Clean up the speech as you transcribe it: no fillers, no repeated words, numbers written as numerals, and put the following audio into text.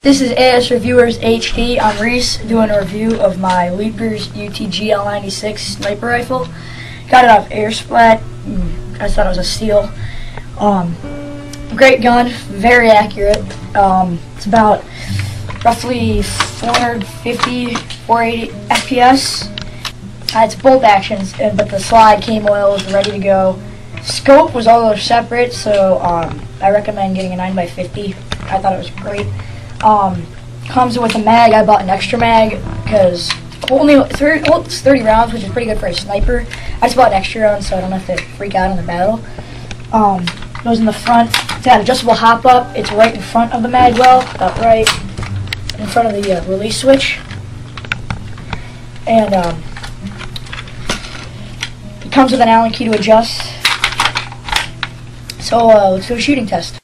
This is AS Reviewers HD. I'm Reese doing a review of my Leepers Utg L96 sniper rifle. Got it off Airsplat. I thought it was a steal. Great gun, very accurate. It's about roughly 450, 480 FPS. It's bolt actions, but the slide came oil is ready to go. Scope was all separate, so I recommend getting a 9x50. I thought it was great. Comes with a mag. I bought an extra mag because it's 30 rounds, which is pretty good for a sniper. I just bought an extra one so I don't have to freak out in the battle. Goes in the front. It's got adjustable hop up. It's right in front of the mag well, about right in front of the release switch. And it comes with an Allen key to adjust. So let's do a shooting test.